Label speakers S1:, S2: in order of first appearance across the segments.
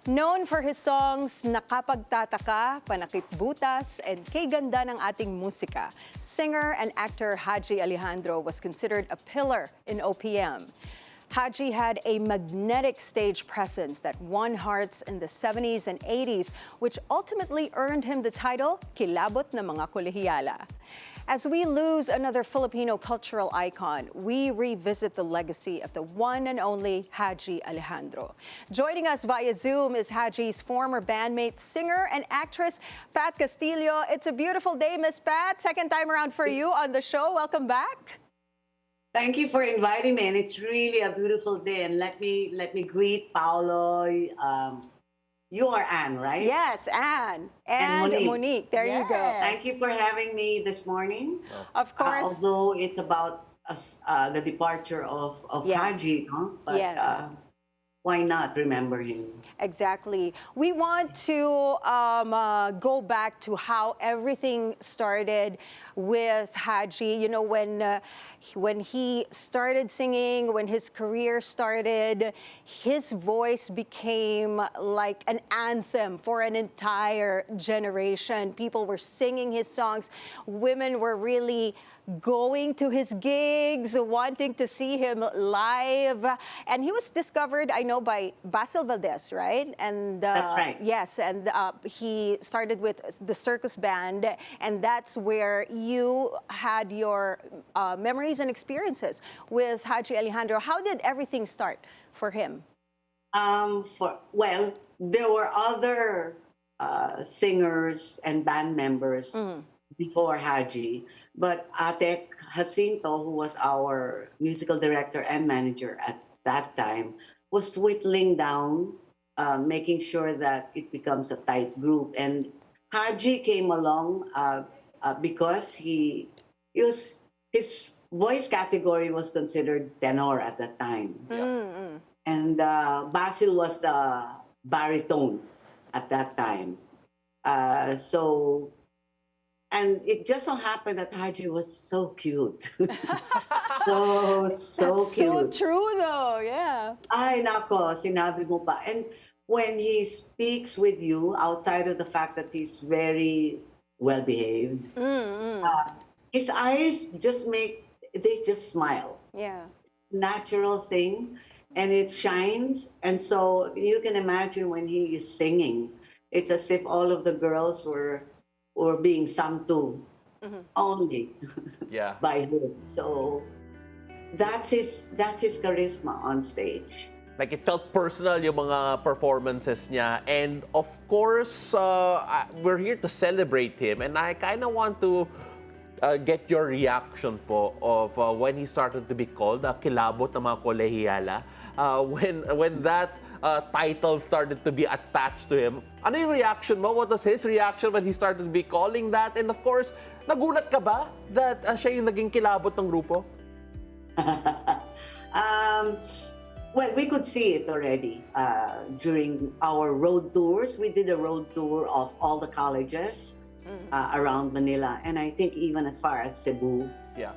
S1: Known for his songs Nakapagtataka, Panakip Butas, and Ganda ng Ating Musika, singer and actor Hajji Alejandro was considered a pillar in OPM. Hajji had a magnetic stage presence that won hearts in the 70s and 80s, which ultimately earned him the title Kilabot ng mga Kolehiyala. As we lose another Filipino cultural icon, we revisit the legacy of the one and only Hajji Alejandro. Joining us via Zoom is Hajji's former bandmate, singer and actress, Pat Castillo. It's a beautiful day, Miss Pat. Second time around for you on the show. Welcome back.
S2: Thank you for inviting me, and it's really a beautiful day. And let me greet Paolo. You are Anne, right?
S1: Yes, Anne and Monique. There you go.
S2: Thank you for having me this morning.
S1: Of course.
S2: Although it's about the departure of Hajji, huh? But,
S1: yes.
S2: Why not remember him?
S1: Exactly. We want to go back to how everything started with Hajji. You know, when he started singing, when his career started, his voice became like an anthem for an entire generation. People were singing his songs. Women were really going to his gigs, wanting to see him live. And he was discovered, I know, by Basil Valdez, right? And
S2: that's right.
S1: Yes, and he started with the circus band, and that's where you had your memories and experiences with Hajji Alejandro. How did everything start for him?
S2: Well, there were other singers and band members before Hajji, but Ating Jacinto, who was our musical director and manager at that time, was whittling down, making sure that it becomes a tight group. And Hajji came along because his voice category was considered tenor at that time. And Basil was the baritone at that time. And it just so happened that Hajji was so cute. so
S1: That's
S2: cute.
S1: So true though, yeah.
S2: Ay, nako, sinabi mo pa. And when he speaks with you, outside of the fact that he's very well-behaved, his eyes they just smile.
S1: Yeah.
S2: It's a natural thing, and it shines. And so you can imagine when he is singing, it's as if all of the girls were being sung to only by him. So that's his charisma on stage.
S3: Like, it felt personal yung mga performances niya. And of course, we're here to celebrate him. And I kind of want to get your reaction po of when he started to be called Kilabot ng mga Kolehiyala. When that title started to be attached to him. Ano yung reaction mo? What was his reaction when he started to be calling that? And of course, nagulat ka ba that siya yung naging kilabot ng grupo?
S2: Well, we could see it already during our road tours. We did a road tour of all the colleges around Manila, and I think even as far as Cebu.
S3: Yeah.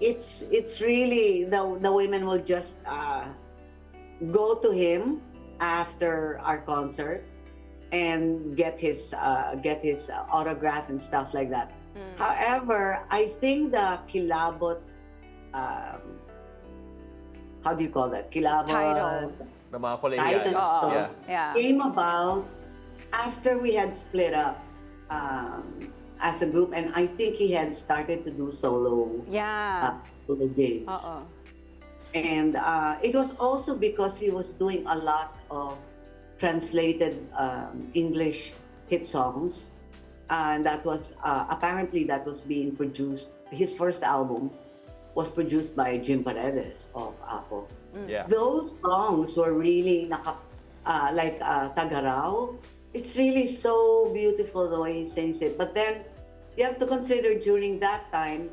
S2: It's really the women will just go to him after our concert and get his autograph and stuff like that. However, I think the Kilabot, how do you call that? Kilabot
S1: Title.
S3: Ng mga Kolehiyala.
S2: Came about after we had split up as a group, and I think he had started to do solo gigs. And it was also because he was doing a lot of translated English hit songs. And that was, apparently that was being produced, his first album was produced by Jim Paredes of Apple. Those songs were really like Tagaraw. It's really so beautiful the way he sings it. But then you have to consider during that time,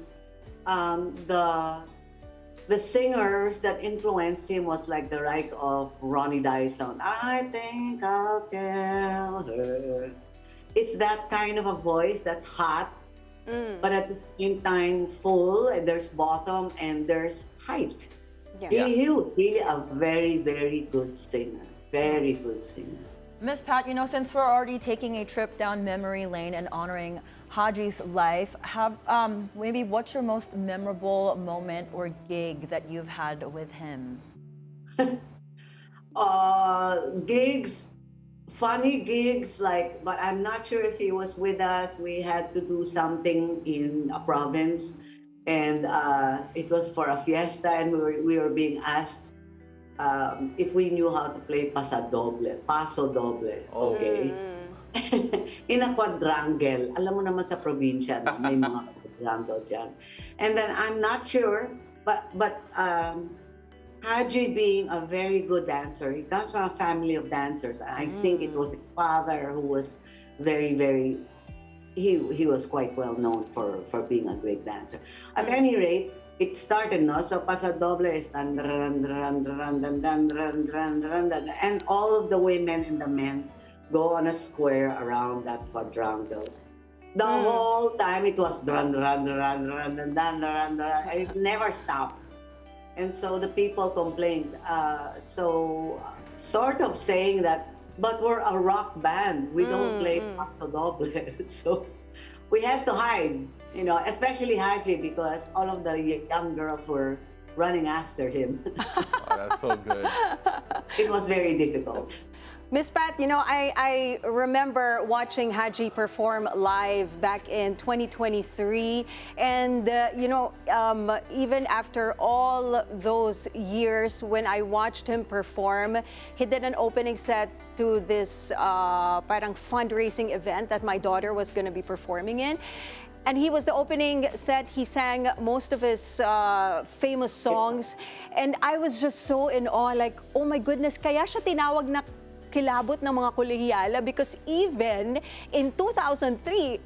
S2: the singers that influenced him was like the like of Ronnie Dyson. I think I'll tell her. It's that kind of a voice that's hot, but at the same time full, and there's bottom and there's height. He was really a very, very good singer. Very good singer.
S4: Miss Pat, since we're already taking a trip down memory lane and honoring Hajji's life, maybe what's your most memorable moment or gig that you've had with him?
S2: Gigs, funny gigs, but I'm not sure if he was with us. We had to do something in a province, and it was for a fiesta, and we were being asked if we knew how to play paso doble, okay? In a quadrangle. Alam mo naman sa probinsya, no? May mga quadrangle dyan. And then I'm not sure, but Hajji being a very good dancer, he comes from a family of dancers. I think it was his father who was very, very, he was quite well known for being a great dancer. At any rate, it started, no? So pasadoble is and all of the women and the men go on a square around that quadrangle. The whole time it was it never stopped. And so the people complained. So sort of saying that, but we're a rock band. We don't play pasadoble. So we had to hide. Especially Hajji, because all of the young girls were running after him.
S3: Oh, that's so good.
S2: It was very difficult.
S1: Miss Pat, I remember watching Hajji perform live back in 2023. And, even after all those years, when I watched him perform, he did an opening set to this parang fundraising event that my daughter was going to be performing in. And he was the opening set. He sang most of his famous songs. And I was just so in awe, like, oh my goodness, kaya siya tinawag na Kilabot ng mga Kolehiyala, because even in 2023,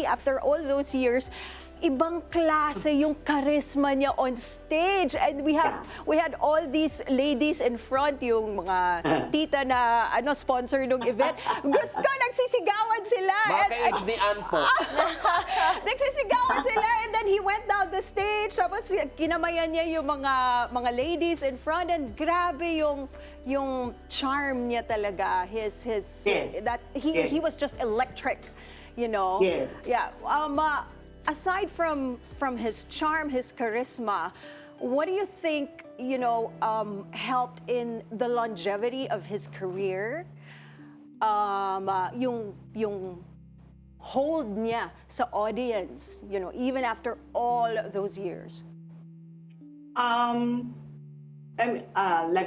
S1: after all those years, ibang klase yung charisma niya on stage. And we had all these ladies in front, yung mga tita na sponsor ng event. Gusto ko, nagsisigawan sila.
S3: Mga ka-HDan po.
S1: Nagsisigawan sila, and then he went down the stage, tapos kinamayan niya yung mga ladies in front, and grabe yung charm niya talaga. He was just electric,
S2: Yes.
S1: Yeah. Aside from his charm, his charisma, what do you think, helped in the longevity of his career? Yung hold niya sa audience, even after all those years.
S2: Let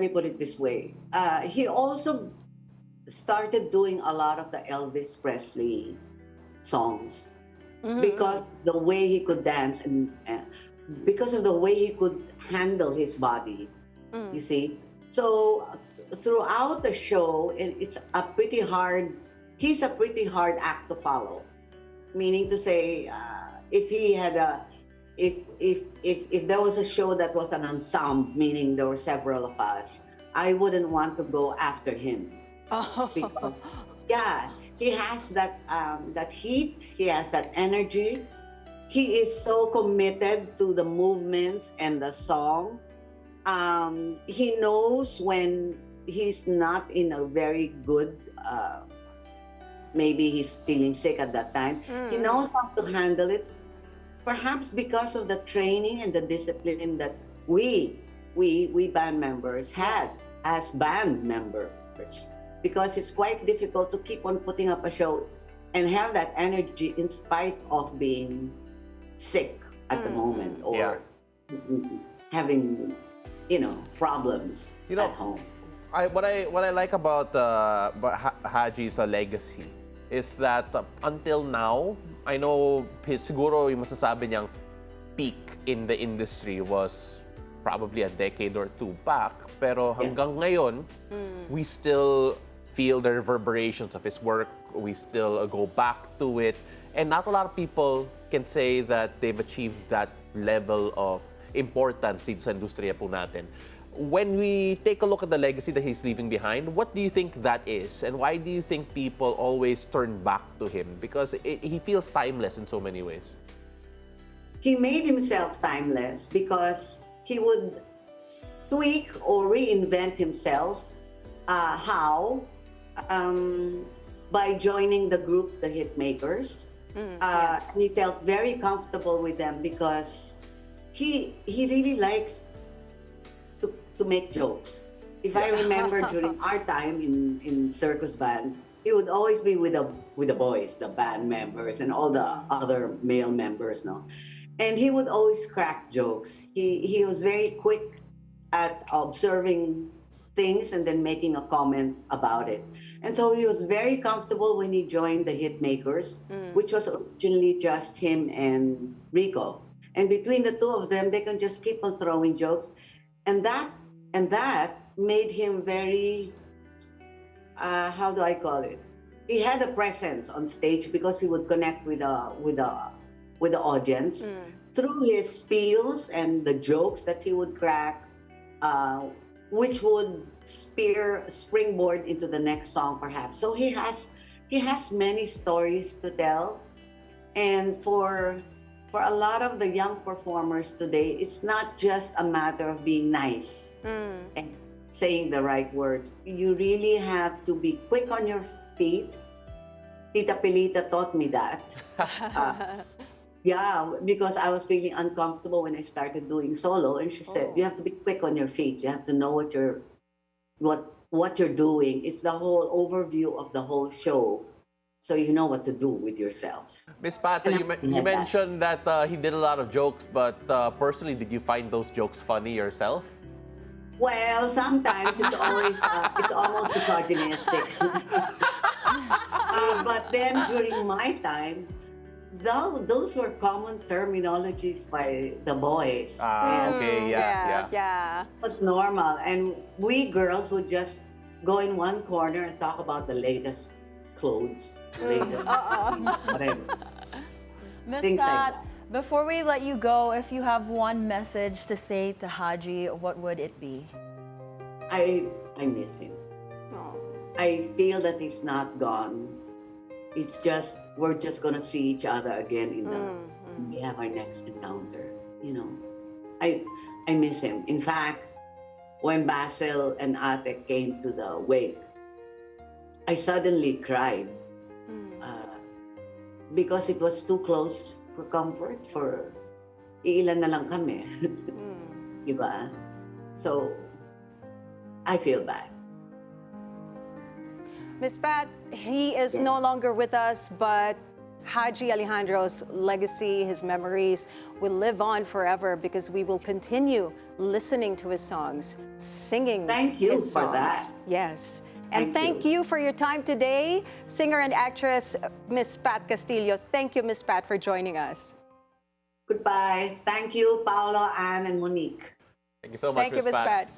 S2: me put it this way. He also started doing a lot of the Elvis Presley songs. Because the way he could dance and because of the way he could handle his body, you see. So throughout the show, he's a pretty hard act to follow. Meaning to say, if there was a show that was an ensemble, meaning there were several of us, I wouldn't want to go after him. Because he has that heat, he has that energy. He is so committed to the movements and the song. He knows when he's not in a very good, maybe he's feeling sick at that time. He knows how to handle it, perhaps because of the training and the discipline that we band members had as band members. Because it's quite difficult to keep on putting up a show and have that energy in spite of being sick at the moment or having, problems at home.
S3: What I like about Hajji's legacy is that until now, I know siguro yung masasabi niyang peak in the industry was probably a decade or two back, pero hanggang ngayon, we still feel the reverberations of his work. We still go back to it. And not a lot of people can say that they've achieved that level of importance dito sa industriya po natin. When we take a look at the legacy that he's leaving behind, what do you think that is? And why do you think people always turn back to him? Because he feels timeless in so many ways.
S2: He made himself timeless because he would tweak or reinvent himself how by joining the group, the Hitmakers. And he felt very comfortable with them because he really likes to make jokes. If I remember during our time in circus band, he would always be with the boys, the band members, and all the other male members, no. And he would always crack jokes. He was very quick at observing things and then making a comment about it. And so he was very comfortable when he joined the Hitmakers, which was originally just him and Rico. And between the two of them, they can just keep on throwing jokes. And that made him very, how do I call it? He had a presence on stage because he would connect with the audience through his spiels and the jokes that he would crack, which would springboard into the next song, perhaps. So he has many stories to tell, and for a lot of the young performers today, it's not just a matter of being nice and saying the right words. You really have to be quick on your feet. Tita Pilita taught me that. Yeah, because I was feeling uncomfortable when I started doing solo, and she said, "You have to be quick on your feet. You have to know what you're doing. It's the whole overview of the whole show, so you know what to do with yourself."
S3: Miss Pat, you mentioned that he did a lot of jokes, but personally, did you find those jokes funny yourself?
S2: Well, sometimes it's almost misogynistic. But then during my time, those were common terminologies by the boys.
S3: Okay, yeah.
S2: It was normal. And we girls would just go in one corner and talk about the latest clothes, latest whatever.
S4: Miss
S2: Things like
S4: Pat,
S2: that.
S4: before we let you go, if you have one message to say to Hajji, what would it be?
S2: I miss him. I feel that he's not gone. It's just, we're just gonna see each other again when we have our next encounter. You know, I miss him. In fact, when Basil and Ate came to the wake, I suddenly cried because it was too close for comfort. For iilan na lang kami, diba? So I feel bad.
S1: Miss Pat, he is no longer with us, but Hajji Alejandro's legacy, his memories will live on forever because we will continue listening to his songs, singing his songs.
S2: For that.
S1: Yes. And thank you for your time today, singer and actress Miss Pat Castillo. Thank you, Miss Pat, for joining us.
S2: Goodbye. Thank you, Paolo, Anne, and Monique.
S3: Thank you so much,
S1: Thank you, Miss Pat.